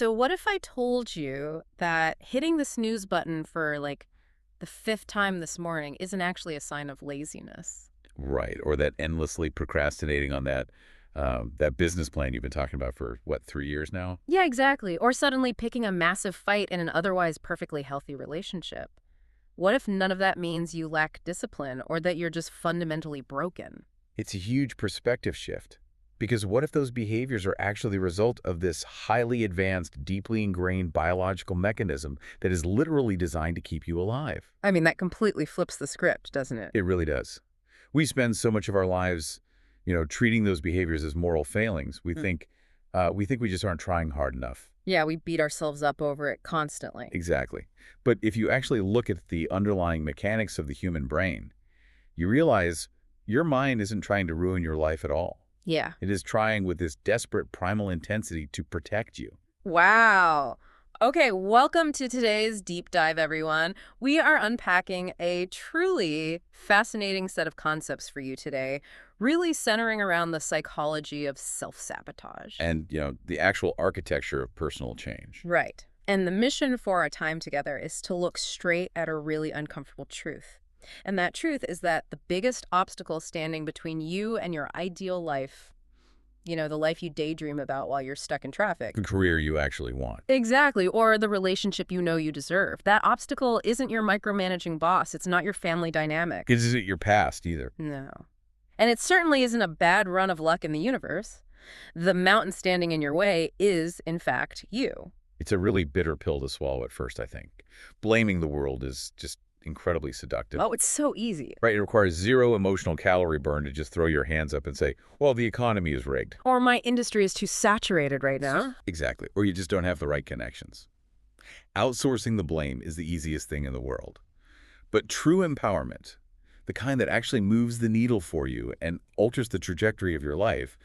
So what if I told you that hitting the snooze button for like the fifth time this morning isn't actually a sign of laziness? Right. Or that endlessly procrastinating on that business plan you've been talking about for, what, 3 years now? Yeah, exactly. Or suddenly picking a massive fight in an otherwise perfectly healthy relationship. What if none of that means you lack discipline or that you're just fundamentally broken? It's a huge perspective shift. Because what if those behaviors are actually the result of this highly advanced, deeply ingrained biological mechanism that is literally designed to keep you alive? I mean, that completely flips the script, doesn't it? It really does. We spend so much of our lives, treating those behaviors as moral failings. We think we just aren't trying hard enough. Yeah, we beat ourselves up over it constantly. Exactly. But if you actually look at the underlying mechanics of the human brain, you realize your mind isn't trying to ruin your life at all. Yeah. It is trying with this desperate primal intensity to protect you. Wow. Okay, welcome to today's deep dive, everyone. We are unpacking a truly fascinating set of concepts for you today, really centering around the psychology of self-sabotage. And, the actual architecture of personal change. Right. And the mission for our time together is to look straight at a really uncomfortable truth. And that truth is that the biggest obstacle standing between you and your ideal life, the life you daydream about while you're stuck in traffic. The career you actually want. Exactly, or the relationship you know you deserve. That obstacle isn't your micromanaging boss. It's not your family dynamic. It isn't your past either. No. And it certainly isn't a bad run of luck in the universe. The mountain standing in your way is, in fact, you. It's a really bitter pill to swallow at first, I think. Blaming the world is just incredibly seductive. Oh, it's so easy. Right, it requires zero emotional calorie burn to just throw your hands up and say, well, the economy is rigged. Or my industry is too saturated right now. Exactly, or you just don't have the right connections. Outsourcing the blame is the easiest thing in the world. But true empowerment, the kind that actually moves the needle for you and alters the trajectory of your life,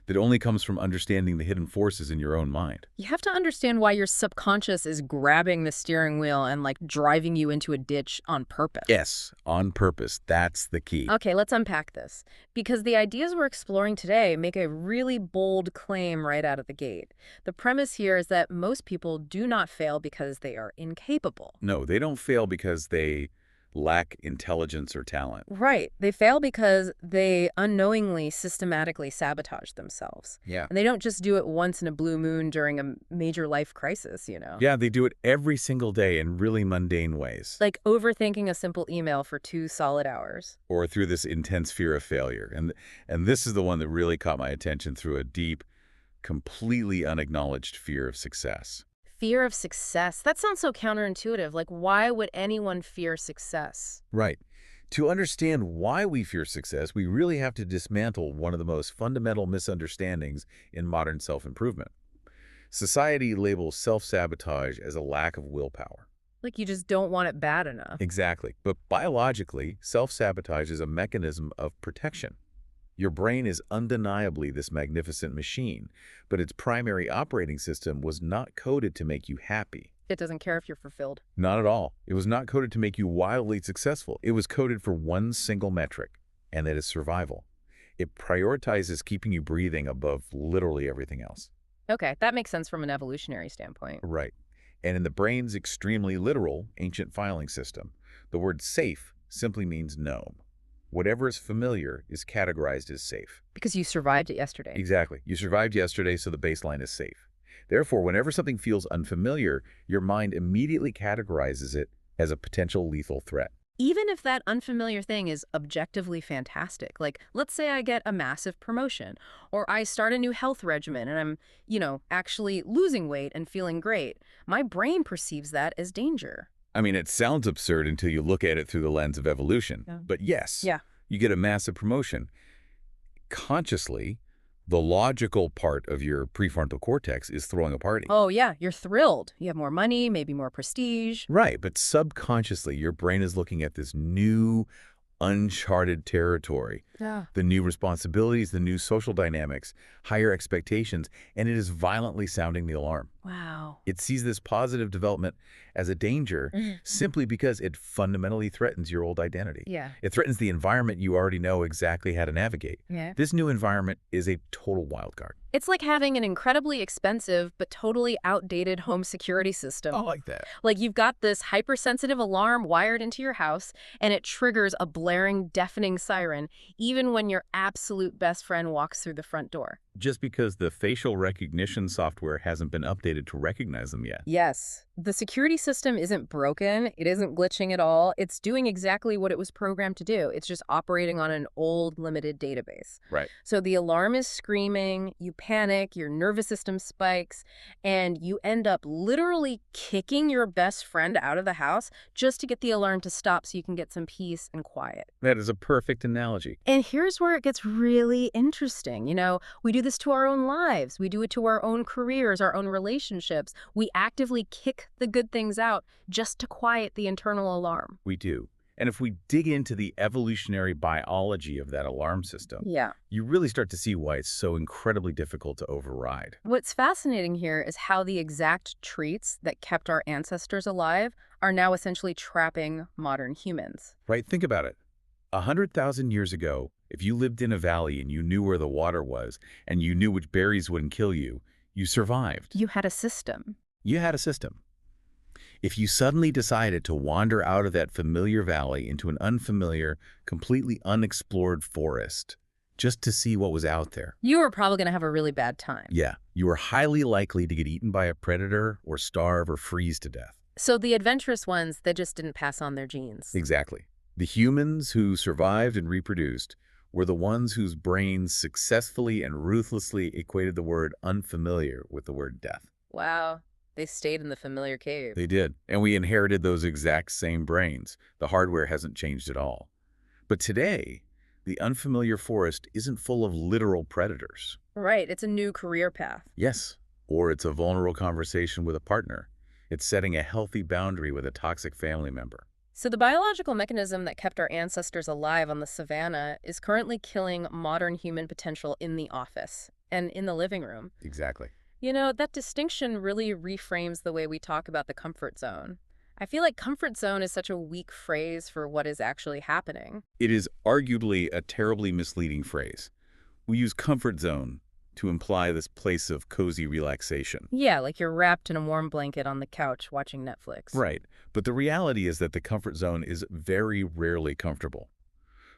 that only comes from understanding the hidden forces in your own mind. You have to understand why your subconscious is grabbing the steering wheel and like driving you into a ditch on purpose. Yes, on purpose. That's the key. Okay, let's unpack this. Because the ideas we're exploring today make a really bold claim right out of the gate. The premise here is that most people do not fail because they are incapable. No, they don't fail because they lack intelligence or talent. Right. They fail because they unknowingly, systematically sabotage themselves. Yeah. And they don't just do it once in a blue moon during a major life crisis, Yeah, they do it every single day in really mundane ways. Like overthinking a simple email for 2 solid hours. Or through this intense fear of failure. And this is the one that really caught my attention through a deep, completely unacknowledged fear of success. Fear of success. That sounds so counterintuitive. Like, why would anyone fear success? Right. To understand why we fear success, we really have to dismantle one of the most fundamental misunderstandings in modern self-improvement. Society labels self-sabotage as a lack of willpower. Like, you just don't want it bad enough. Exactly. But biologically, self-sabotage is a mechanism of protection. Your brain is undeniably this magnificent machine, but its primary operating system was not coded to make you happy. It doesn't care if you're fulfilled. Not at all. It was not coded to make you wildly successful. It was coded for one single metric, and that is survival. It prioritizes keeping you breathing above literally everything else. Okay, that makes sense from an evolutionary standpoint. Right. And in the brain's extremely literal ancient filing system, the word safe simply means known. Whatever is familiar is categorized as safe. Because you survived it yesterday. Exactly. You survived yesterday, so the baseline is safe. Therefore, whenever something feels unfamiliar, your mind immediately categorizes it as a potential lethal threat. Even if that unfamiliar thing is objectively fantastic. Like, let's say I get a massive promotion, or I start a new health regimen and I'm, actually losing weight and feeling great. My brain perceives that as danger. I mean, it sounds absurd until you look at it through the lens of evolution. Yeah. But yes, Yeah. You get a massive promotion. Consciously, the logical part of your prefrontal cortex is throwing a party. Oh, yeah, you're thrilled. You have more money, maybe more prestige. Right, but subconsciously, your brain is looking at this new, uncharted territory. Yeah. The new responsibilities, the new social dynamics, higher expectations, and it is violently sounding the alarm. Wow. It sees this positive development as a danger simply because it fundamentally threatens your old identity. Yeah. It threatens the environment you already know exactly how to navigate. Yeah. This new environment is a total wild card. It's like having an incredibly expensive but totally outdated home security system. I like that. Like you've got this hypersensitive alarm wired into your house, and it triggers a blaring, deafening siren, even when your absolute best friend walks through the front door. Just because the facial recognition software hasn't been updated to recognize them yet. Yes, the security system isn't broken, it isn't glitching at all, it's doing exactly what it was programmed to do. It's just operating on an old, limited database. Right. So the alarm is screaming, you panic, your nervous system spikes, and you end up literally kicking your best friend out of the house just to get the alarm to stop so you can get some peace and quiet. That is a perfect analogy. And here's where it gets really interesting. We do this to our own lives. We do it to our own careers, our own relationships. We actively kick the good things out just to quiet the internal alarm. We do. And if we dig into the evolutionary biology of that alarm system, Yeah. you really start to see why it's so incredibly difficult to override. What's fascinating here is how the exact traits that kept our ancestors alive are now essentially trapping modern humans. Right? Think about it. 100,000 years ago, if you lived in a valley and you knew where the water was and you knew which berries wouldn't kill you, you survived. You had a system. You had a system. If you suddenly decided to wander out of that familiar valley into an unfamiliar, completely unexplored forest just to see what was out there, You were probably going to have a really bad time. yeah, you were highly likely to get eaten by a predator or starve or freeze to death. So the adventurous ones, they just didn't pass on their genes. Exactly. The humans who survived and reproduced were the ones whose brains successfully and ruthlessly equated the word unfamiliar with the word death. Wow. They stayed in the familiar cave. They did. And we inherited those exact same brains. The hardware hasn't changed at all. But today, the unfamiliar forest isn't full of literal predators. Right. It's a new career path. Yes. Or it's a vulnerable conversation with a partner. It's setting a healthy boundary with a toxic family member. So the biological mechanism that kept our ancestors alive on the savannah is currently killing modern human potential in the office and in the living room. Exactly. That distinction really reframes the way we talk about the comfort zone. I feel like comfort zone is such a weak phrase for what is actually happening. It is arguably a terribly misleading phrase. We use comfort zone to imply this place of cozy relaxation. Yeah, like you're wrapped in a warm blanket on the couch watching Netflix. Right. But the reality is that the comfort zone is very rarely comfortable.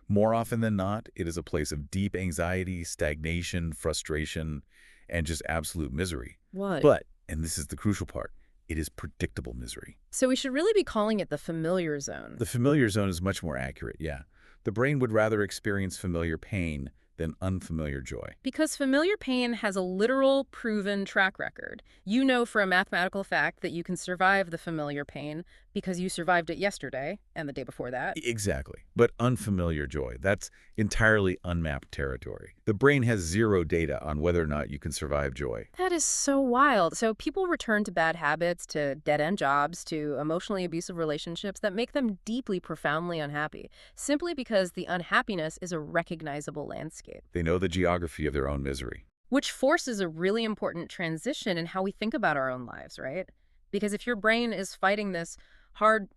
More often than not, it is a place of deep anxiety, stagnation, frustration, and just absolute misery. What? But, and this is the crucial part, it is predictable misery. So we should really be calling it the familiar zone. The familiar zone is much more accurate, yeah. The brain would rather experience familiar pain than unfamiliar joy. Because familiar pain has a literal, proven track record. You know for a mathematical fact that you can survive the familiar pain because you survived it yesterday and the day before that. Exactly. But unfamiliar joy, that's entirely unmapped territory. The brain has zero data on whether or not you can survive joy. That is so wild. So people return to bad habits, to dead-end jobs, to emotionally abusive relationships that make them deeply, profoundly unhappy, simply because the unhappiness is a recognizable landscape. They know the geography of their own misery. Which forces a really important transition in how we think about our own lives, right? Because if your brain is fighting this hard,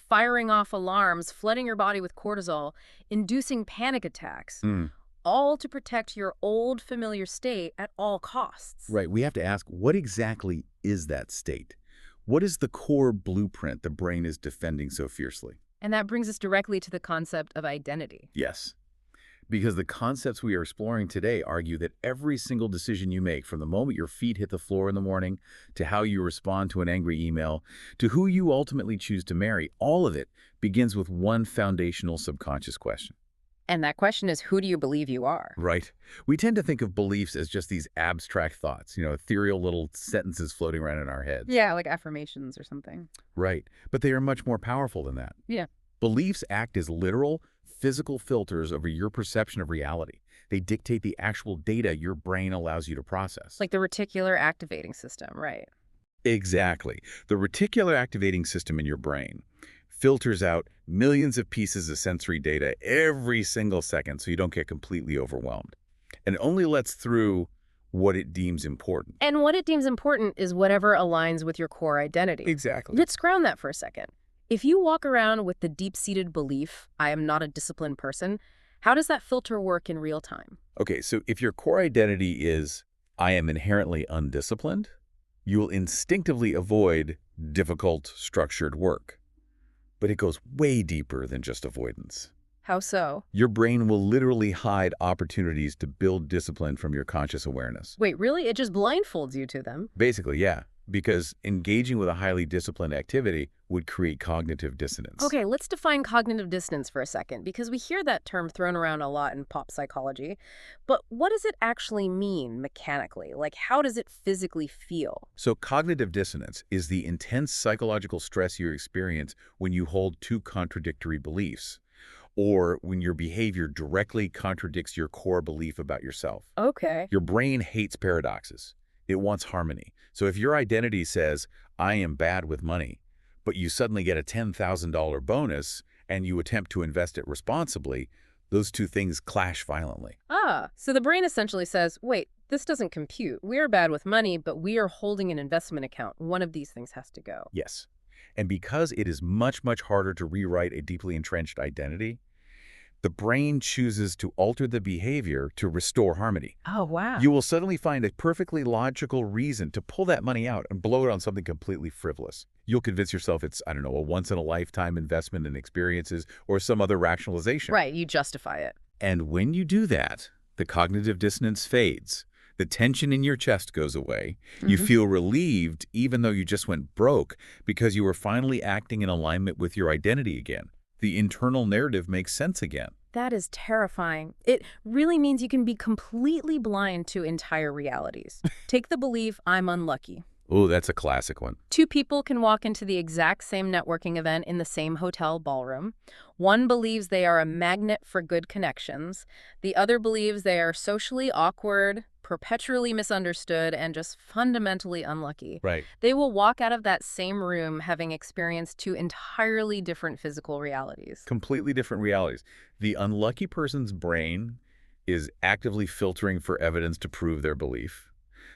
firing off alarms, flooding your body with cortisol, inducing panic attacks, all to protect your old familiar state at all costs. Right. We have to ask, what exactly is that state? What is the core blueprint the brain is defending so fiercely? And that brings us directly to the concept of identity. Yes. Because the concepts we are exploring today argue that every single decision you make, from the moment your feet hit the floor in the morning, to how you respond to an angry email, to who you ultimately choose to marry, all of it begins with one foundational subconscious question. And that question is, who do you believe you are? Right. We tend to think of beliefs as just these abstract thoughts, ethereal little sentences floating around in our heads. Yeah, like affirmations or something. Right. But they are much more powerful than that. Yeah. Beliefs act as literal, physical filters over your perception of reality. They dictate the actual data your brain allows you to process. Like the reticular activating system, right? Exactly. The reticular activating system in your brain filters out millions of pieces of sensory data every single second so you don't get completely overwhelmed. And it only lets through what it deems important. And what it deems important is whatever aligns with your core identity. Exactly. Let's ground that for a second. If you walk around with the deep-seated belief, I am not a disciplined person, How does that filter work in real time? Okay, so if your core identity is, I am inherently undisciplined, you will instinctively avoid difficult, structured work. But it goes way deeper than just avoidance. How so? Your brain will literally hide opportunities to build discipline from your conscious awareness. Wait, really? It just blindfolds you to them? Basically, yeah, because engaging with a highly disciplined activity would create cognitive dissonance. Okay, let's define cognitive dissonance for a second, because we hear that term thrown around a lot in pop psychology. But what does it actually mean mechanically? Like, how does it physically feel? So cognitive dissonance is the intense psychological stress you experience when you hold two contradictory beliefs, or when your behavior directly contradicts your core belief about yourself. Okay. Your brain hates paradoxes. It wants harmony. So if your identity says, I am bad with money, but you suddenly get a $10,000 bonus and you attempt to invest it responsibly, those two things clash violently. Ah, so the brain essentially says, wait, this doesn't compute. We're bad with money, but we are holding an investment account. One of these things has to go. Yes. And because it is much, much harder to rewrite a deeply entrenched identity, the brain chooses to alter the behavior to restore harmony. Oh, wow. You will suddenly find a perfectly logical reason to pull that money out and blow it on something completely frivolous. You'll convince yourself it's, I don't know, a once-in-a-lifetime investment in experiences or some other rationalization. Right, you justify it. And when you do that, the cognitive dissonance fades. The tension in your chest goes away. You feel relieved even though you just went broke because you were finally acting in alignment with your identity again. The internal narrative makes sense again. That is terrifying. It really means you can be completely blind to entire realities. Take the belief, I'm unlucky. Oh, that's a classic one. Two people can walk into the exact same networking event in the same hotel ballroom. One believes they are a magnet for good connections. The other believes they are socially awkward, perpetually misunderstood, and just fundamentally unlucky. Right. They will walk out of that same room having experienced two entirely different physical realities. Completely different realities. The unlucky person's brain is actively filtering for evidence to prove their belief.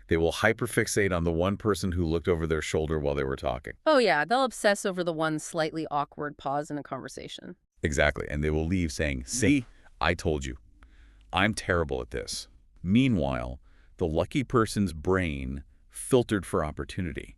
They will hyperfixate on the one person who looked over their shoulder while they were talking. Oh yeah, they'll obsess over the one slightly awkward pause in a conversation. Exactly. And they will leave saying, see, I told you. I'm terrible at this. Meanwhile, the lucky person's brain filtered for opportunity.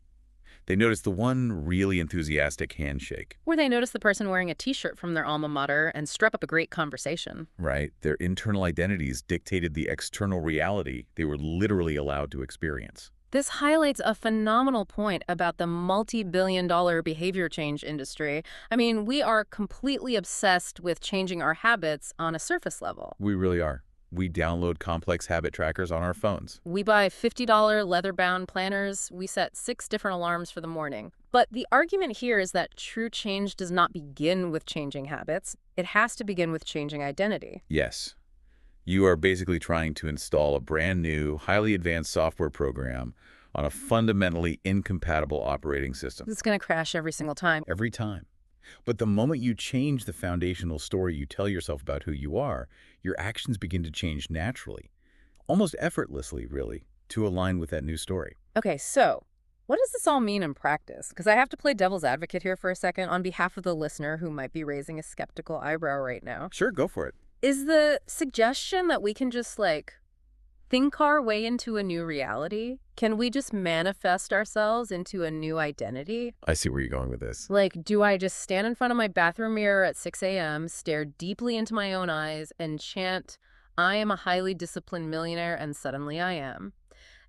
They notice the one really enthusiastic handshake. Or they notice the person wearing a t-shirt from their alma mater and struck up a great conversation. Right? Their internal identities dictated the external reality they were literally allowed to experience. This highlights a phenomenal point about the multi-billion-dollar behavior change industry. I mean, we are completely obsessed with changing our habits on a surface level. We really are. We download complex habit trackers on our phones. We buy $50 leather-bound planners. We set 6 different alarms for the morning. But the argument here is that true change does not begin with changing habits. It has to begin with changing identity. Yes. You are basically trying to install a brand new, highly advanced software program on a fundamentally incompatible operating system. It's going to crash every single time. Every time. But the moment you change the foundational story you tell yourself about who you are, your actions begin to change naturally, almost effortlessly, really, to align with that new story. Okay, so what does this all mean in practice? Because I have to play devil's advocate here for a second on behalf of the listener who might be raising a skeptical eyebrow right now. Sure, go for it. Is the suggestion that we can just, like, think our way into a new reality? Can we just manifest ourselves into a new identity? I see where you're going with this. Like, do I just stand in front of my bathroom mirror at 6 a.m., stare deeply into my own eyes, and chant, I am a highly disciplined millionaire, and suddenly I am?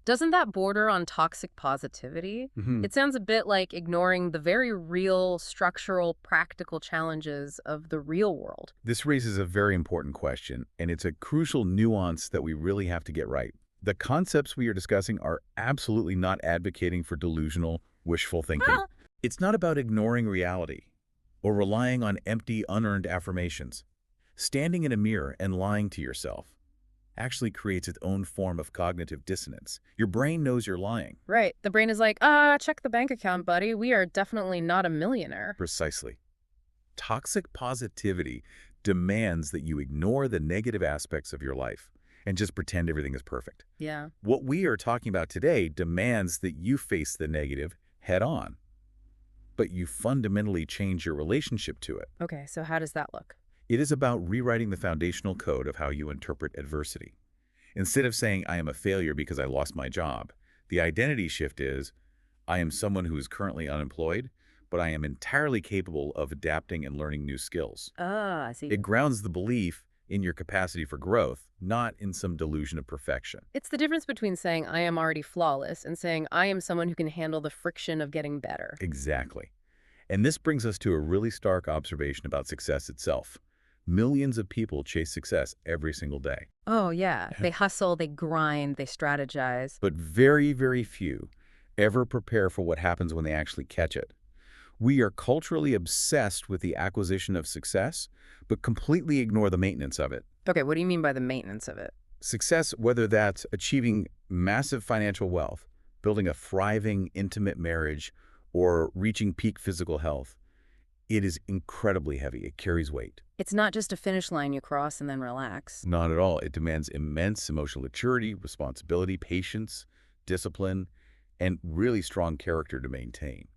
Doesn't that border on toxic positivity? It sounds a bit like ignoring the very real, structural, practical challenges of the real world. This raises a very important question, and it's a crucial nuance that we really have to get right. The concepts we are discussing are absolutely not advocating for delusional, wishful thinking. It's not about ignoring reality or relying on empty, unearned affirmations. Standing in a mirror and lying to yourself actually creates its own form of cognitive dissonance. Your brain knows you're lying. Right. The brain is like, check the bank account, buddy. We are definitely not a millionaire. Precisely. Toxic positivity demands that you ignore the negative aspects of your life and just pretend everything is perfect. Yeah. What we are talking about today demands that you face the negative head on, but you fundamentally change your relationship to it. Okay, so how does that look? It is about rewriting the foundational code of how you interpret adversity. Instead of saying, I am a failure because I lost my job, the identity shift is, I am someone who is currently unemployed, but I am entirely capable of adapting and learning new skills. Ah, I see. It grounds the belief in your capacity for growth, not in some delusion of perfection. It's the difference between saying I am already flawless and saying I am someone who can handle the friction of getting better. Exactly. And this brings us to a really stark observation about success itself. Millions of people chase success every single day, Oh, yeah. They hustle, they grind, they strategize. but very, very few ever prepare for what happens when they actually catch it. We are culturally obsessed with the acquisition of success, but completely ignore the maintenance of it. Okay, what do you mean by the maintenance of it? Success, whether that's achieving massive financial wealth, building a thriving, intimate marriage, or reaching peak physical health, it is incredibly heavy. It carries weight. It's not just a finish line you cross and then relax. Not at all. It demands immense emotional maturity, responsibility, patience, discipline, and really strong character to maintain.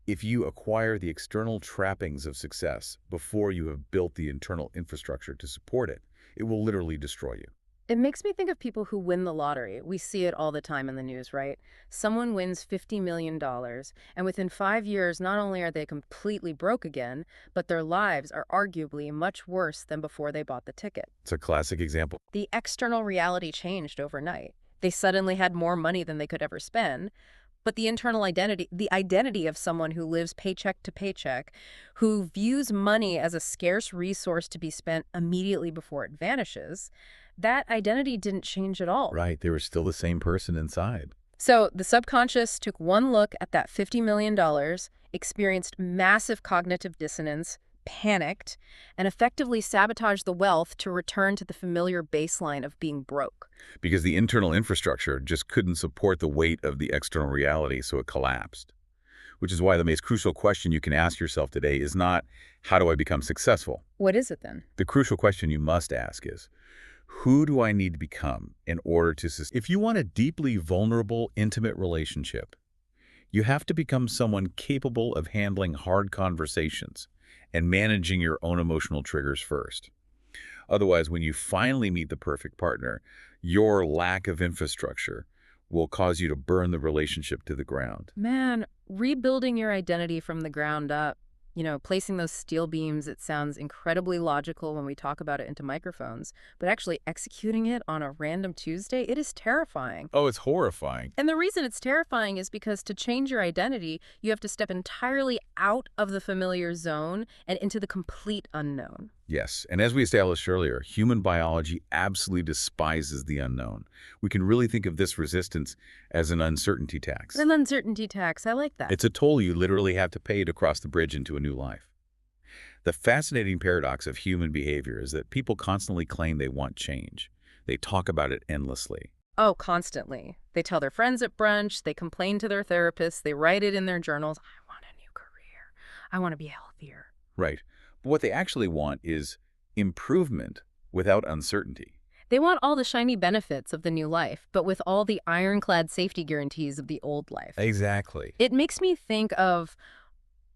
If you acquire the external trappings of success before you have built the internal infrastructure to support it, it will literally destroy you. It makes me think of people who win the lottery. We see it all the time in the news, right? Someone wins $50 million, and within 5 years, not only are they completely broke again, but their lives are arguably much worse than before they bought the ticket. It's a classic example. The external reality changed overnight. They suddenly had more money than they could ever spend, but the identity of someone who lives paycheck to paycheck, who views money as a scarce resource to be spent immediately before it vanishes, that identity didn't change at all. Right, they were still the same person inside. So the subconscious took one look at that $50 million, experienced massive cognitive dissonance, panicked, and effectively sabotaged the wealth to return to the familiar baseline of being broke. Because the internal infrastructure just couldn't support the weight of the external reality, so it collapsed. Which is why the most crucial question you can ask yourself today is not, how do I become successful? What is it then? The crucial question you must ask is, who do I need to become in order to sustain? If you want a deeply vulnerable, intimate relationship, you have to become someone capable of handling hard conversations and managing your own emotional triggers first. Otherwise, when you finally meet the perfect partner, your lack of infrastructure will cause you to burn the relationship to the ground. Man, rebuilding your identity from the ground up, placing those steel beams, it sounds incredibly logical when we talk about it into microphones, but actually executing it on a random Tuesday, it is terrifying. Oh, it's horrifying. And the reason it's terrifying is because to change your identity, you have to step entirely out of the familiar zone and into the complete unknown. Yes, and as we established earlier, human biology absolutely despises the unknown. We can really think of this resistance as an uncertainty tax. An uncertainty tax, I like that. It's a toll you literally have to pay to cross the bridge into a new life. The fascinating paradox of human behavior is that people constantly claim they want change. They talk about it endlessly. Oh, constantly. They tell their friends at brunch, they complain to their therapists, they write it in their journals. I want a new career. I want to be healthier. Right. But what they actually want is improvement without uncertainty. They want all the shiny benefits of the new life, but with all the ironclad safety guarantees of the old life. Exactly. It makes me think of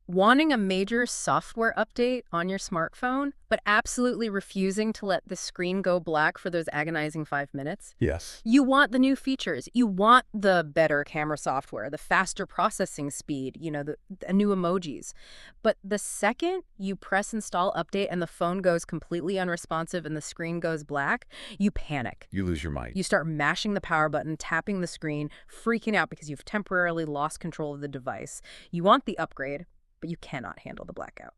wanting a major software update on your smartphone, but absolutely refusing to let the screen go black for those agonizing 5 minutes. Yes. You want the new features. You want the better camera software, the faster processing speed, the new emojis. But the second you press install update and the phone goes completely unresponsive and the screen goes black, you panic. You lose your mind. You start mashing the power button, tapping the screen, freaking out because you've temporarily lost control of the device. You want the upgrade, but you cannot handle the blackout.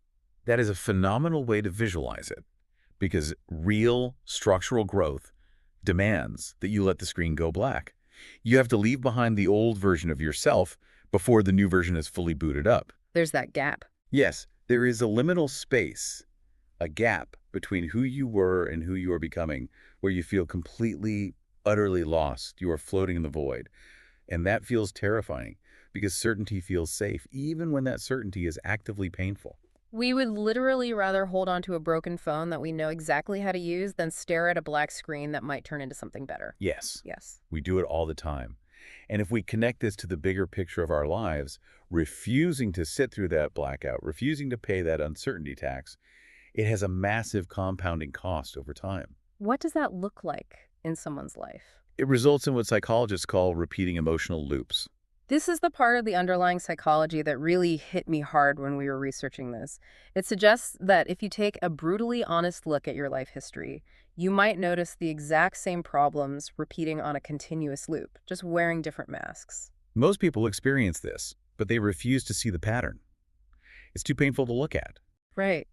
That is a phenomenal way to visualize it, because real structural growth demands that you let the screen go black. You have to leave behind the old version of yourself before the new version is fully booted up. There's that gap. Yes, there is a liminal space, a gap between who you were and who you are becoming, where you feel completely, utterly lost. You are floating in the void. And that feels terrifying, because certainty feels safe, even when that certainty is actively painful. We would literally rather hold on to a broken phone that we know exactly how to use than stare at a black screen that might turn into something better. Yes. Yes. We do it all the time. And if we connect this to the bigger picture of our lives, refusing to sit through that blackout, refusing to pay that uncertainty tax, it has a massive compounding cost over time. What does that look like in someone's life? It results in what psychologists call repeating emotional loops. This is the part of the underlying psychology that really hit me hard when we were researching this. It suggests that if you take a brutally honest look at your life history, you might notice the exact same problems repeating on a continuous loop, just wearing different masks. Most people experience this, but they refuse to see the pattern. It's too painful to look at. Right.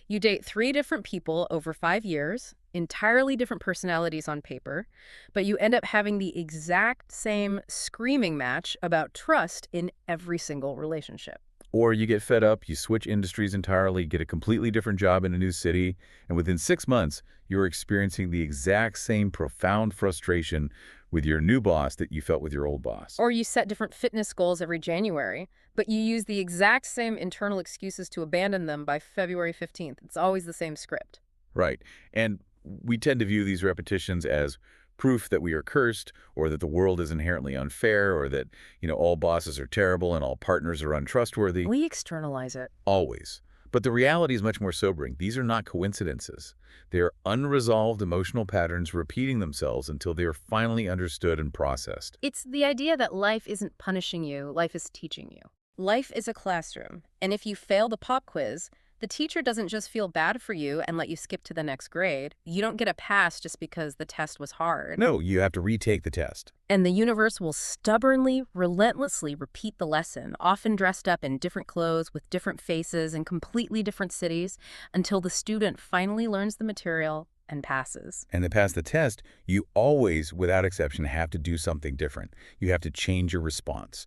You date 3 different people over 5 years, entirely different personalities on paper, but you end up having the exact same screaming match about trust in every single relationship. Or you get fed up, you switch industries entirely, get a completely different job in a new city, and within 6 months, you're experiencing the exact same profound frustration with your new boss that you felt with your old boss. Or you set different fitness goals every January, but you use the exact same internal excuses to abandon them by February 15th. It's always the same script. Right. And we tend to view these repetitions as proof that we are cursed, or that the world is inherently unfair, or that, all bosses are terrible and all partners are untrustworthy. We externalize it. Always. But the reality is much more sobering. These are not coincidences. They are unresolved emotional patterns repeating themselves until they are finally understood and processed. It's the idea that life isn't punishing you, life is teaching you. Life is a classroom, and if you fail the pop quiz, the teacher doesn't just feel bad for you and let you skip to the next grade. You don't get a pass just because the test was hard. No, you have to retake the test. And the universe will stubbornly, relentlessly repeat the lesson, often dressed up in different clothes with different faces in completely different cities, until the student finally learns the material and passes. And to pass the test, you always, without exception, have to do something different. You have to change your response,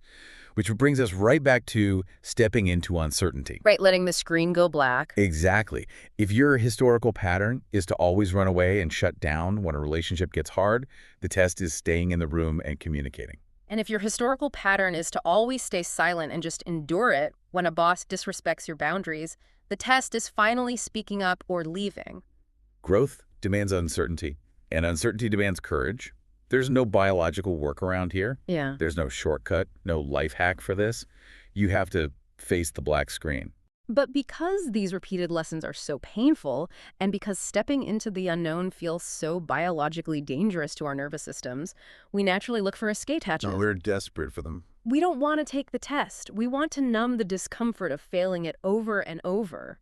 which brings us right back to stepping into uncertainty. Right, letting the screen go black. Exactly. If your historical pattern is to always run away and shut down when a relationship gets hard, the test is staying in the room and communicating. And if your historical pattern is to always stay silent and just endure it when a boss disrespects your boundaries, the test is finally speaking up or leaving. Growth demands uncertainty, and uncertainty demands courage. There's no biological workaround here. Yeah. There's no shortcut, no life hack for this. You have to face the black screen. But because these repeated lessons are so painful, and because stepping into the unknown feels so biologically dangerous to our nervous systems, we naturally look for escape hatches. No, we're desperate for them. We don't want to take the test. We want to numb the discomfort of failing it over and over.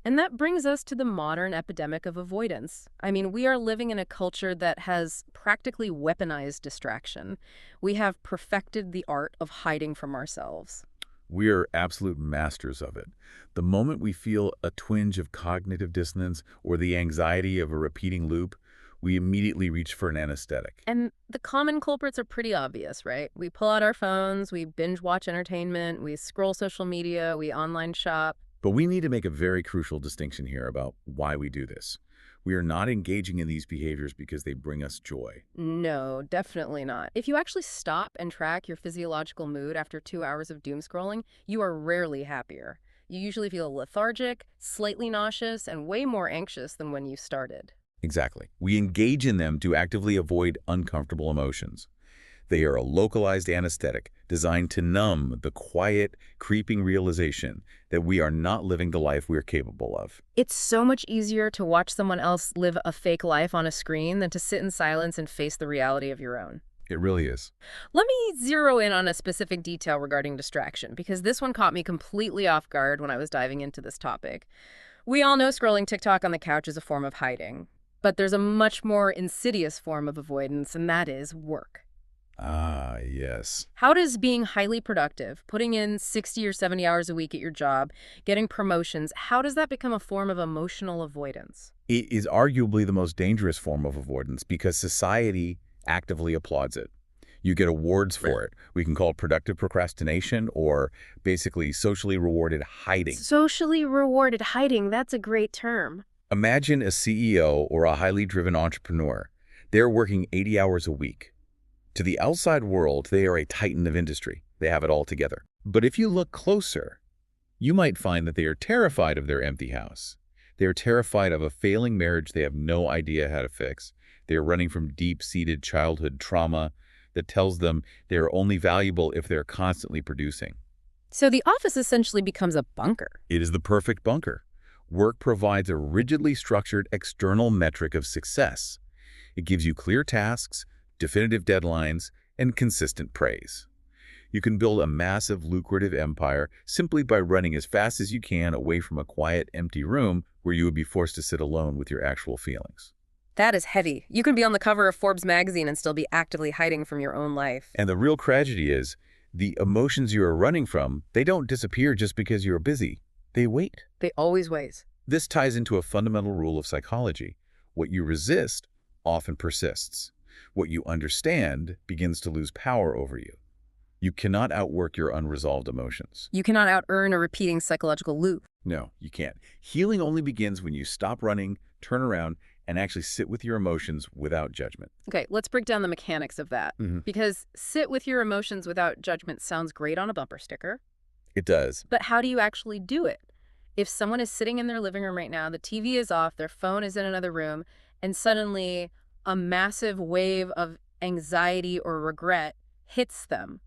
And that brings us to the modern epidemic of avoidance. I mean, we are living in a culture that has practically weaponized distraction. We have perfected the art of hiding from ourselves. We are absolute masters of it. The moment we feel a twinge of cognitive dissonance or the anxiety of a repeating loop, we immediately reach for an anesthetic. And the common culprits are pretty obvious, right? We pull out our phones, we binge watch entertainment, we scroll social media, we online shop. But we need to make a very crucial distinction here about why we do this. We are not engaging in these behaviors because they bring us joy. No, definitely not. If you actually stop and track your physiological mood after 2 hours of doom scrolling, you are rarely happier. You usually feel lethargic, slightly nauseous, and way more anxious than when you started. Exactly. We engage in them to actively avoid uncomfortable emotions. They are a localized anesthetic designed to numb the quiet, creeping realization that we are not living the life we are capable of. It's so much easier to watch someone else live a fake life on a screen than to sit in silence and face the reality of your own. It really is. Let me zero in on a specific detail regarding distraction, because this one caught me completely off guard when I was diving into this topic. We all know scrolling TikTok on the couch is a form of hiding, but there's a much more insidious form of avoidance, and that is work. Ah, yes. How does being highly productive, putting in 60 or 70 hours a week at your job, getting promotions, how does that become a form of emotional avoidance? It is arguably the most dangerous form of avoidance because society actively applauds it. You get awards for it. We can call it productive procrastination or basically socially rewarded hiding. Socially rewarded hiding, that's a great term. Imagine a CEO or a highly driven entrepreneur. They're working 80 hours a week. To the outside world, they are a titan of industry. They have it all together. But if you look closer, you might find that they are terrified of their empty house. They are terrified of a failing marriage they have no idea how to fix. They are running from deep-seated childhood trauma that tells them they are only valuable if they're constantly producing. So the office essentially becomes a bunker. It is the perfect bunker. Work provides a rigidly structured external metric of success. It gives you clear tasks, definitive deadlines, and consistent praise. You can build a massive, lucrative empire simply by running as fast as you can away from a quiet, empty room where you would be forced to sit alone with your actual feelings. That is heavy. You can be on the cover of Forbes magazine and still be actively hiding from your own life. And the real tragedy is, the emotions you are running from, they don't disappear just because you're busy. They wait. They always wait. This ties into a fundamental rule of psychology. What you resist often persists. What you understand begins to lose power over you. You cannot outwork your unresolved emotions. You cannot out-earn a repeating psychological loop. No, you can't. Healing only begins when you stop running, turn around, and actually sit with your emotions without judgment. Okay, let's break down the mechanics of that. Because sit with your emotions without judgment sounds great on a bumper sticker. It does. But how do you actually do it? If someone is sitting in their living room right now, the TV is off, their phone is in another room, and suddenly a massive wave of anxiety or regret hits them,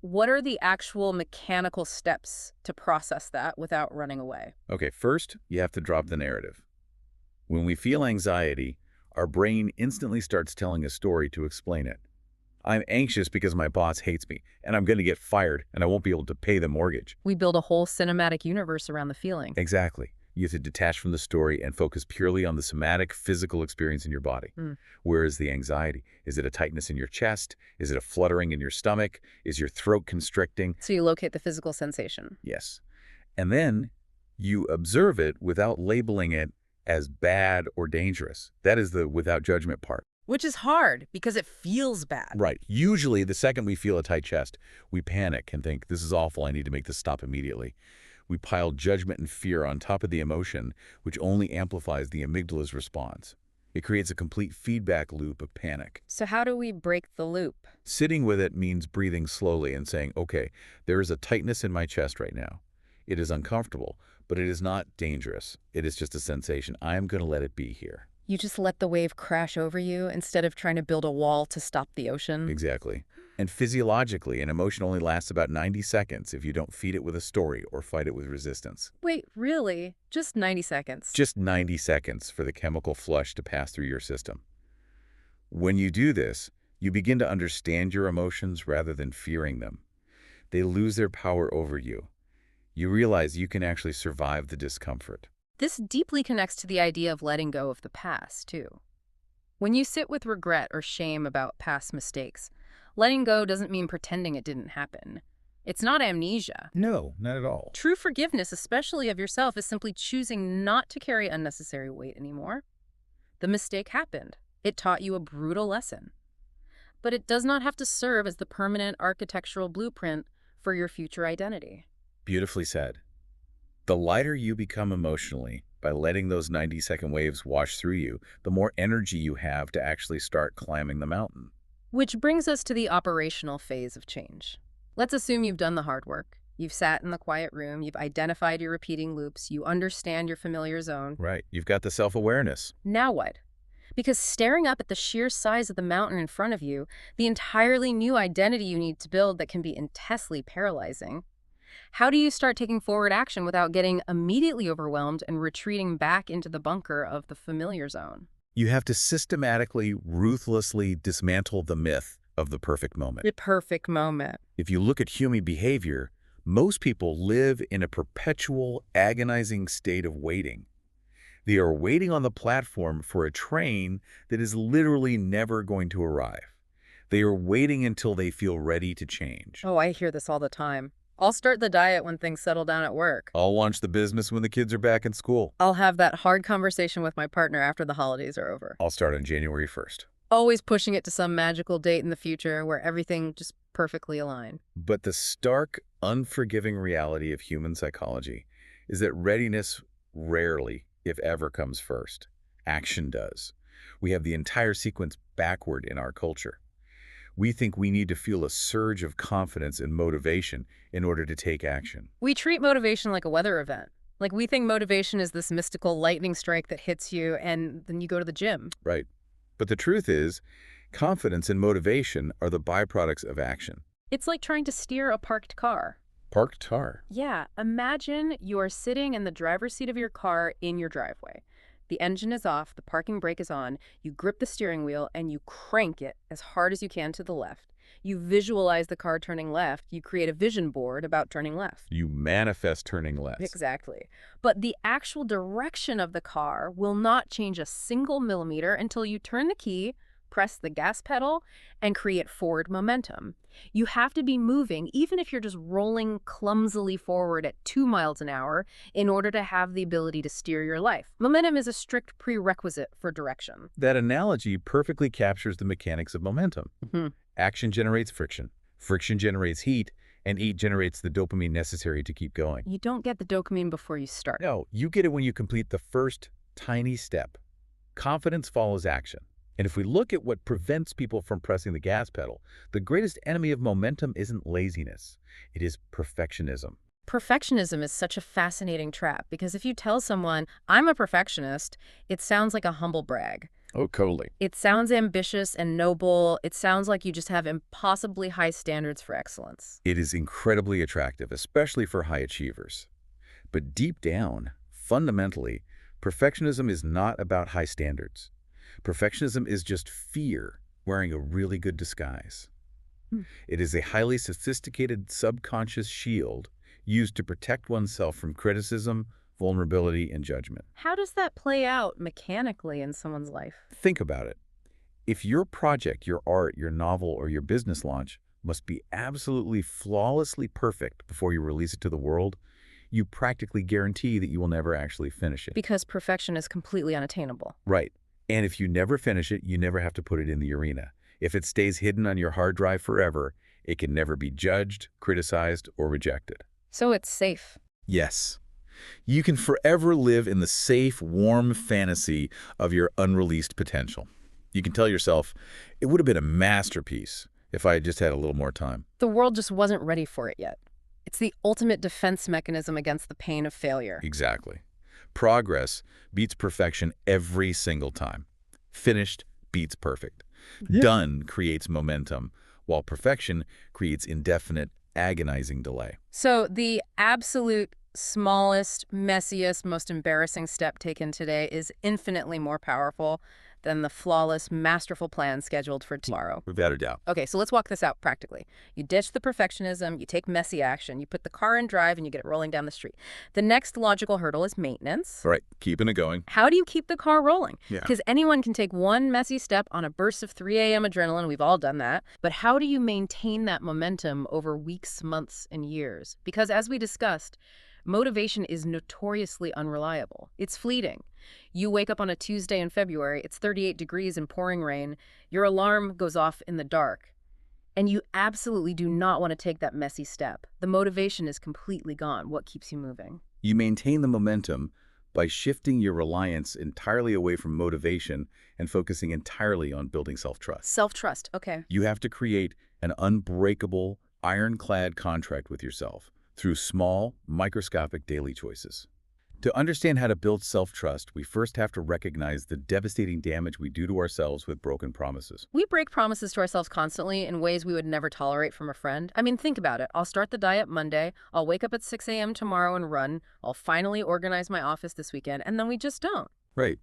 what are the actual mechanical steps to process that without running away? Okay, first, you have to drop the narrative. When we feel anxiety, our brain instantly starts telling a story to explain it. I'm anxious because my boss hates me, and I'm going to get fired, and I won't be able to pay the mortgage. We build a whole cinematic universe around the feeling. Exactly. You have to detach from the story and focus purely on the somatic, physical experience in your body. Where is the anxiety? Is it a tightness in your chest? Is it a fluttering in your stomach? Is your throat constricting? So you locate the physical sensation. Yes. And then you observe it without labeling it as bad or dangerous. That is the without judgment part. Which is hard because it feels bad. Right. Usually, the second we feel a tight chest, we panic and think, this is awful, I need to make this stop immediately. We pile judgment and fear on top of the emotion, which only amplifies the amygdala's response. It creates a complete feedback loop of panic. So how do we break the loop? Sitting with it means breathing slowly and saying, okay, there is a tightness in my chest right now. It is uncomfortable, but it is not dangerous. It is just a sensation. I am going to let it be here. You just let the wave crash over you instead of trying to build a wall to stop the ocean? Exactly. And physiologically, an emotion only lasts about 90 seconds if you don't feed it with a story or fight it with resistance. Wait, really? Just 90 seconds? Just 90 seconds for the chemical flush to pass through your system. When you do this, you begin to understand your emotions rather than fearing them. They lose their power over you. You realize you can actually survive the discomfort. This deeply connects to the idea of letting go of the past, too. When you sit with regret or shame about past mistakes, letting go doesn't mean pretending it didn't happen. It's not amnesia. No, not at all. True forgiveness, especially of yourself, is simply choosing not to carry unnecessary weight anymore. The mistake happened. It taught you a brutal lesson. But it does not have to serve as the permanent architectural blueprint for your future identity. Beautifully said. The lighter you become emotionally by letting those 90-second waves wash through you, the more energy you have to actually start climbing the mountain. Which brings us to the operational phase of change. Let's assume you've done the hard work. You've sat in the quiet room, you've identified your repeating loops, you understand your familiar zone. Right. You've got the self-awareness. Now what? Because staring up at the sheer size of the mountain in front of you, the entirely new identity you need to build that can be intensely paralyzing, how do you start taking forward action without getting immediately overwhelmed and retreating back into the bunker of the familiar zone? You have to systematically, ruthlessly dismantle the myth of the perfect moment. The perfect moment. If you look at human behavior, most people live in a perpetual, agonizing state of waiting. They are waiting on the platform for a train that is literally never going to arrive. They are waiting until they feel ready to change. Oh, I hear this all the time. I'll start the diet when things settle down at work. I'll launch the business when the kids are back in school. I'll have that hard conversation with my partner after the holidays are over. I'll start on January 1st. Always pushing it to some magical date in the future where everything just perfectly aligned. But the stark, unforgiving reality of human psychology is that readiness rarely, if ever, comes first. Action does. We have the entire sequence backward in our culture. We think we need to feel a surge of confidence and motivation in order to take action. We treat motivation like a weather event. Like we think motivation is this mystical lightning strike that hits you and then you go to the gym. Right. But the truth is, confidence and motivation are the byproducts of action. It's like trying to steer a parked car. Parked car. Yeah, imagine you're sitting in the driver's seat of your car in your driveway. The engine is off, the parking brake is on, you grip the steering wheel and you crank it as hard as you can to the left. You visualize the car turning left, you create a vision board about turning left. You manifest turning left. Exactly. But the actual direction of the car will not change a single millimeter until you turn the key, press the gas pedal, and create forward momentum. You have to be moving, even if you're just rolling clumsily forward at 2 miles an hour, in order to have the ability to steer your life. Momentum is a strict prerequisite for direction. That analogy perfectly captures the mechanics of momentum. Mhm. Action generates friction. Friction generates heat, and heat generates the dopamine necessary to keep going. You don't get the dopamine before you start. No, you get it when you complete the first tiny step. Confidence follows action. And if we look at what prevents people from pressing the gas pedal, the greatest enemy of momentum isn't laziness. It is perfectionism. Perfectionism is such a fascinating trap because if you tell someone, I'm a perfectionist, it sounds like a humble brag. Oh, totally. It sounds ambitious and noble. It sounds like you just have impossibly high standards for excellence. It is incredibly attractive, especially for high achievers. But deep down, fundamentally, perfectionism is not about high standards. Perfectionism is just fear wearing a really good disguise. Hmm. It is a highly sophisticated subconscious shield used to protect oneself from criticism, vulnerability, and judgment. How does that play out mechanically in someone's life? Think about it. If your project, your art, your novel, or your business launch must be absolutely flawlessly perfect before you release it to the world, you practically guarantee that you will never actually finish it. Because perfection is completely unattainable. Right. And if you never finish it, you never have to put it in the arena. If it stays hidden on your hard drive forever, it can never be judged, criticized, or rejected. So it's safe. Yes. You can forever live in the safe, warm fantasy of your unreleased potential. You can tell yourself, it would have been a masterpiece if I had just had a little more time. The world just wasn't ready for it yet. It's the ultimate defense mechanism against the pain of failure. Exactly. Progress beats perfection every single time. Finished beats perfect. Yeah. Done creates momentum, while perfection creates indefinite, agonizing delay. So the absolute smallest, messiest, most embarrassing step taken today is infinitely more powerful than the flawless, masterful plan scheduled for tomorrow. Without a doubt. Okay, so let's walk this out practically. You ditch the perfectionism, you take messy action, you put the car in drive, and you get it rolling down the street. The next logical hurdle is maintenance. All right, keeping it going. How do you keep the car rolling? Yeah. Because anyone can take one messy step on a burst of 3 a.m. adrenaline. We've all done that. But how do you maintain that momentum over weeks, months, and years? Because as we discussed, motivation is notoriously unreliable. It's fleeting. You wake up on a Tuesday in February, it's 38 degrees and pouring rain, your alarm goes off in the dark, and you absolutely do not want to take that messy step. The motivation is completely gone. What keeps you moving? You maintain the momentum by shifting your reliance entirely away from motivation and focusing entirely on building self-trust. Self-trust, okay. You have to create an unbreakable, ironclad contract with yourself through small, microscopic daily choices. To understand how to build self-trust, we first have to recognize the devastating damage we do to ourselves with broken promises. We break promises to ourselves constantly in ways we would never tolerate from a friend. I mean, think about it. I'll start the diet Monday. I'll wake up at 6 a.m. tomorrow and run. I'll finally organize my office this weekend, and then we just don't. Right.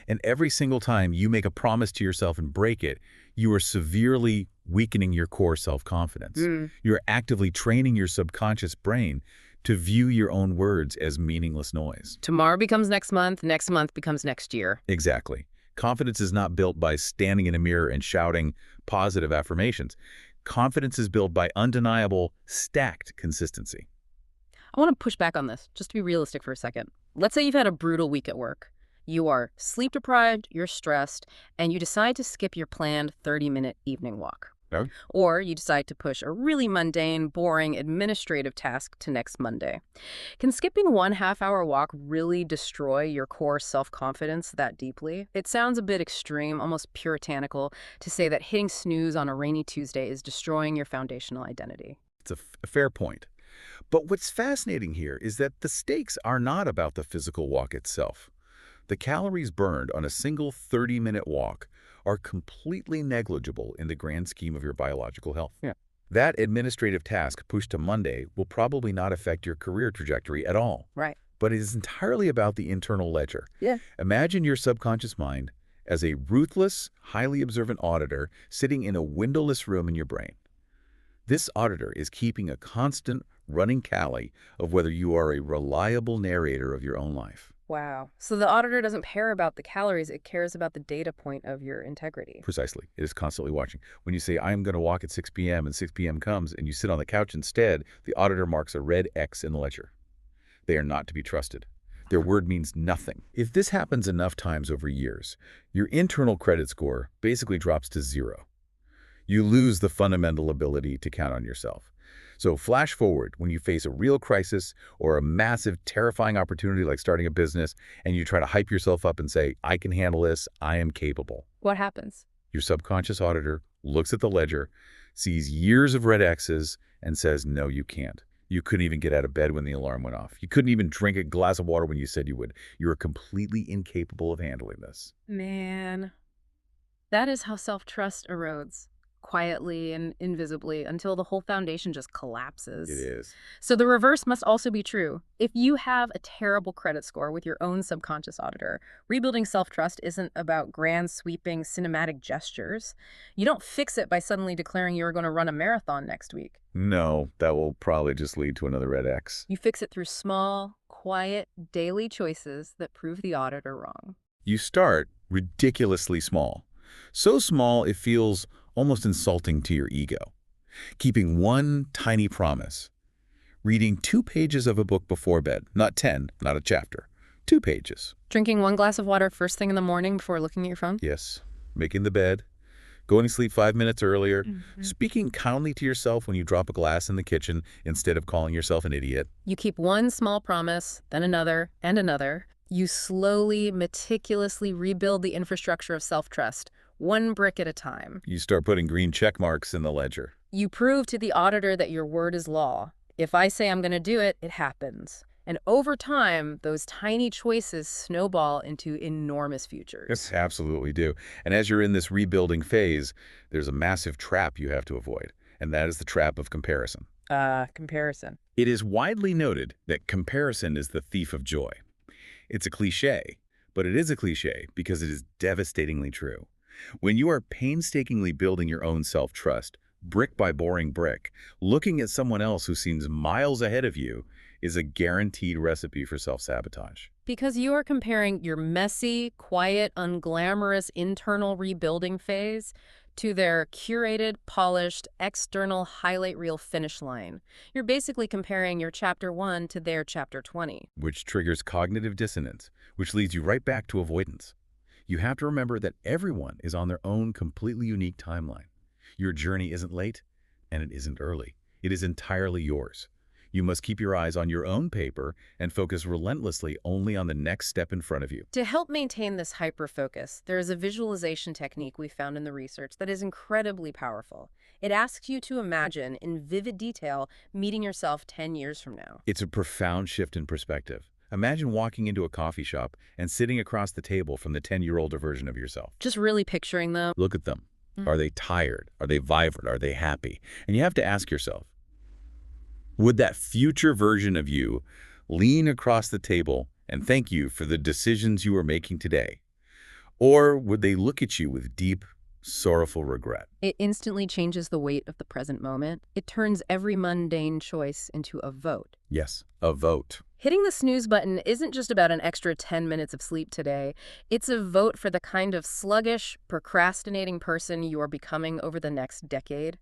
And every single time you make a promise to yourself and break it, you are severely weakening your core self-confidence. You're actively training your subconscious brain to view your own words as meaningless noise. Tomorrow becomes next month becomes next year. Exactly. Confidence is not built by standing in a mirror and shouting positive affirmations. Confidence is built by undeniable, stacked consistency. I want to push back on this, just to be realistic for a second. Let's say you've had a brutal week at work. You are sleep deprived, you're stressed, and you decide to skip your planned 30-minute evening walk. Oh. Or you decide to push a really mundane, boring administrative task to next Monday. Can skipping 1 half-hour walk really destroy your core self-confidence that deeply? It sounds a bit extreme, almost puritanical, to say that hitting snooze on a rainy Tuesday is destroying your foundational identity. It's a fair point. But what's fascinating here is that the stakes are not about the physical walk itself. The calories burned on a single 30-minute walk are completely negligible in the grand scheme of your biological health. Yeah. That administrative task pushed to Monday will probably not affect your career trajectory at all. Right. But it is entirely about the internal ledger. Yeah. Imagine your subconscious mind as a ruthless, highly observant auditor sitting in a windowless room in your brain. This auditor is keeping a constant, running tally of whether you are a reliable narrator of your own life. Wow. So the auditor doesn't care about the calories, it cares about the data point of your integrity. Precisely. It is constantly watching. When you say, I'm going to walk at 6 p.m. and 6 p.m. comes and you sit on the couch instead, the auditor marks a red X in the ledger. They are not to be trusted. Their word means nothing. If this happens enough times over years, your internal credit score basically drops to 0. You lose the fundamental ability to count on yourself. So flash forward when you face a real crisis or a massive, terrifying opportunity like starting a business, and you try to hype yourself up and say, I can handle this, I am capable. What happens? Your subconscious auditor looks at the ledger, sees years of red X's, and says, no, you can't. You couldn't even get out of bed when the alarm went off. You couldn't even drink a glass of water when you said you would. You are completely incapable of handling this. Man, that is how self-trust erodes, quietly and invisibly, until the whole foundation just collapses. It is. So the reverse must also be true. If you have a terrible credit score with your own subconscious auditor, rebuilding self-trust isn't about grand, sweeping, cinematic gestures. You don't fix it by suddenly declaring you're going to run a marathon next week. No, that will probably just lead to another red X. You fix it through small, quiet, daily choices that prove the auditor wrong. You start ridiculously small. So small it feels almost insulting to your ego. Keeping one tiny promise. Reading 2 pages of a book before bed, not 10, not a chapter. 2 pages. Drinking 1 glass of water first thing in the morning before looking at your phone? Yes. Making the bed. Going to sleep 5 minutes earlier. Mhm. Speaking kindly to yourself when you drop a glass in the kitchen instead of calling yourself an idiot. You keep one small promise, then another, and another. You slowly, meticulously rebuild the infrastructure of self-trust, one brick at a time. You start putting green check marks in the ledger. You prove to the auditor that your word is law. If I say I'm going to do it, it happens. And over time, those tiny choices snowball into enormous futures. Yes, absolutely do. And as you're in this rebuilding phase, there's a massive trap you have to avoid, and that is the trap of comparison. Comparison. It is widely noted that comparison is the thief of joy. It's a cliche, but it is a cliche because it is devastatingly true. When you are painstakingly building your own self-trust, brick by boring brick, looking at someone else who seems miles ahead of you is a guaranteed recipe for self-sabotage. Because you are comparing your messy, quiet, unglamorous internal rebuilding phase to their curated, polished, external highlight reel finish line. You're basically comparing your chapter 1 to their chapter 20. Which triggers cognitive dissonance, which leads you right back to avoidance. You have to remember that everyone is on their own completely unique timeline. Your journey isn't late, and it isn't early. It is entirely yours. You must keep your eyes on your own paper and focus relentlessly only on the next step in front of you. To help maintain this hyper-focus, there is a visualization technique we found in the research that is incredibly powerful. It asks you to imagine, in vivid detail, meeting yourself 10 years from now. It's a profound shift in perspective. Imagine walking into a coffee shop and sitting across the table from the 10-year-older version of yourself. Just really picturing them. Look at them. Are they tired? Are they vibrant? Are they happy? And you have to ask yourself, would that future version of you lean across the table and thank you for the decisions you are making today? Or would they look at you with deep, sorrowful regret? It instantly changes the weight of the present moment. It turns every mundane choice into a vote. Yes, a vote. Hitting the snooze button isn't just about an extra 10 minutes of sleep today. It's a vote for the kind of sluggish, procrastinating person you are becoming over the next decade.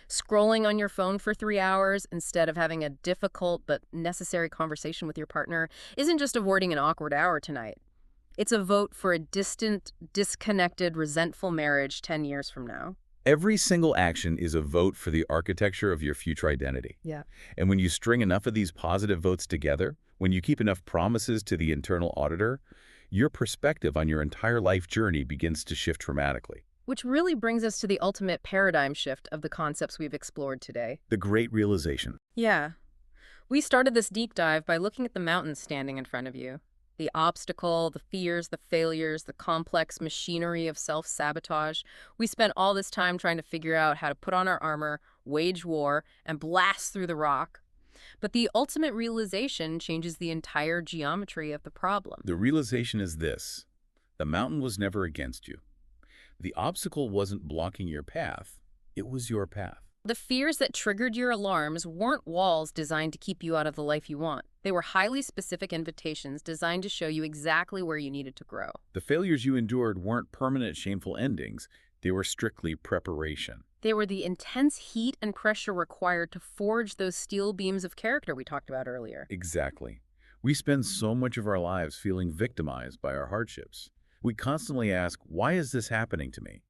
Scrolling on your phone for 3 hours instead of having a difficult but necessary conversation with your partner isn't just avoiding an awkward hour tonight. It's a vote for a distant, disconnected, resentful marriage 10 years from now. Every single action is a vote for the architecture of your future identity. Yeah. And when you string enough of these positive votes together, when you keep enough promises to the internal auditor, your perspective on your entire life journey begins to shift dramatically. Which really brings us to the ultimate paradigm shift of the concepts we've explored today. The great realization. Yeah. We started this deep dive by looking at the mountains standing in front of you. The obstacle, the fears, the failures, the complex machinery of self-sabotage. We spent all this time trying to figure out how to put on our armor, wage war, and blast through the rock. But the ultimate realization changes the entire geometry of the problem. The realization is this: the mountain was never against you. The obstacle wasn't blocking your path. It was your path. The fears that triggered your alarms weren't walls designed to keep you out of the life you want. They were highly specific invitations designed to show you exactly where you needed to grow. The failures you endured weren't permanent, shameful endings. They were strictly preparation. They were the intense heat and pressure required to forge those steel beams of character we talked about earlier. Exactly. We spend so much of our lives feeling victimized by our hardships. We constantly ask, why is this happening to me?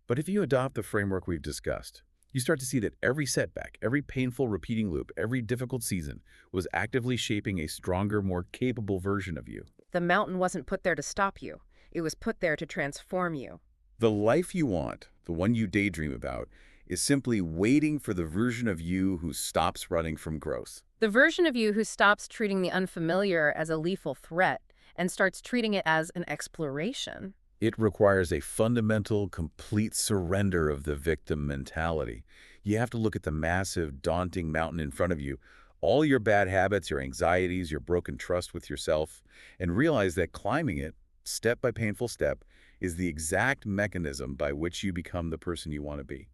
But if you adopt the framework we've discussed, you start to see that every setback, every painful repeating loop, every difficult season was actively shaping a stronger, more capable version of you. The mountain wasn't put there to stop you. It was put there to transform you. The life you want, the one you daydream about, is simply waiting for the version of you who stops running from growth. The version of you who stops treating the unfamiliar as a lethal threat and starts treating it as an exploration. It requires a fundamental, complete surrender of the victim mentality. You have to look at the massive, daunting mountain in front of you, all your bad habits, your anxieties, your broken trust with yourself, and realize that climbing it, step by painful step, is the exact mechanism by which you become the person you want to be.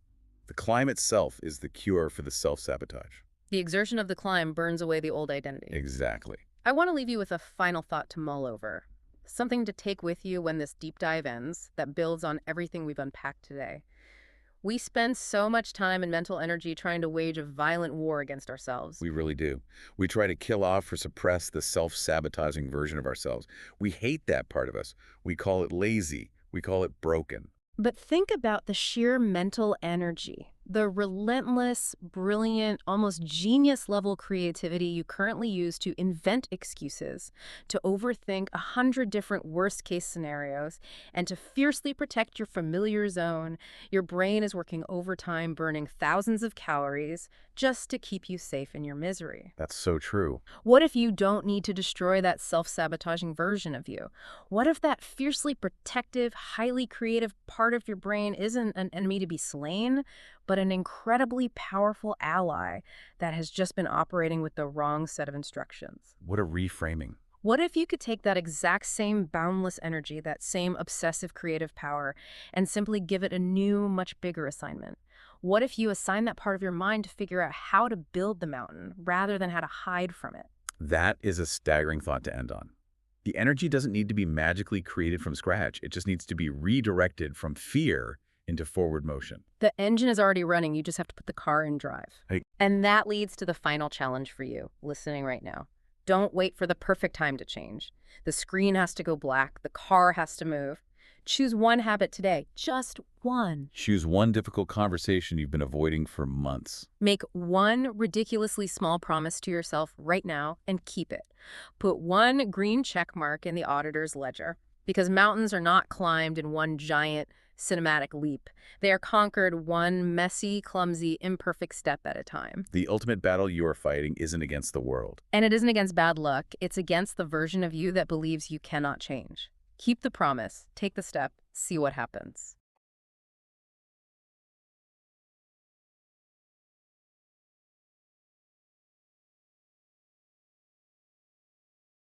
The climb itself is the cure for the self-sabotage. The exertion of the climb burns away the old identity. Exactly. I want to leave you with a final thought to mull over. Something to take with you when this deep dive ends that builds on everything we've unpacked today. We spend so much time and mental energy trying to wage a violent war against ourselves. We really do. We try to kill off or suppress the self-sabotaging version of ourselves. We hate that part of us. We call it lazy. We call it broken. But think about the sheer mental energy, the relentless, brilliant, almost genius-level creativity you currently use to invent excuses, to overthink 100 different worst-case scenarios, and to fiercely protect your familiar zone. Your brain is working overtime, burning thousands of calories just to keep you safe in your misery. That's so true. What if you don't need to destroy that self-sabotaging version of you? What if that fiercely protective, highly creative part of your brain isn't an enemy to be slain, but an incredibly powerful ally that has just been operating with the wrong set of instructions? What a reframing. What if you could take that exact same boundless energy, that same obsessive creative power, and simply give it a new, much bigger assignment? What if you assign that part of your mind to figure out how to build the mountain rather than how to hide from it? That is a staggering thought to end on. The energy doesn't need to be magically created from scratch. It just needs to be redirected from fear into forward motion. The engine is already running. You just have to put the car in drive. Hey. And that leads to the final challenge for you, listening right now. Don't wait for the perfect time to change. The screen has to go black. The car has to move. Choose one habit today, just one. Choose one difficult conversation you've been avoiding for months. Make one ridiculously small promise to yourself right now and keep it. Put one green check mark in the auditor's ledger, because mountains are not climbed in one giant cinematic leap. They are conquered one messy, clumsy, imperfect step at a time. The ultimate battle you are fighting isn't against the world. And it isn't against bad luck. It's against the version of you that believes you cannot change. Keep the promise, take the step, see what happens.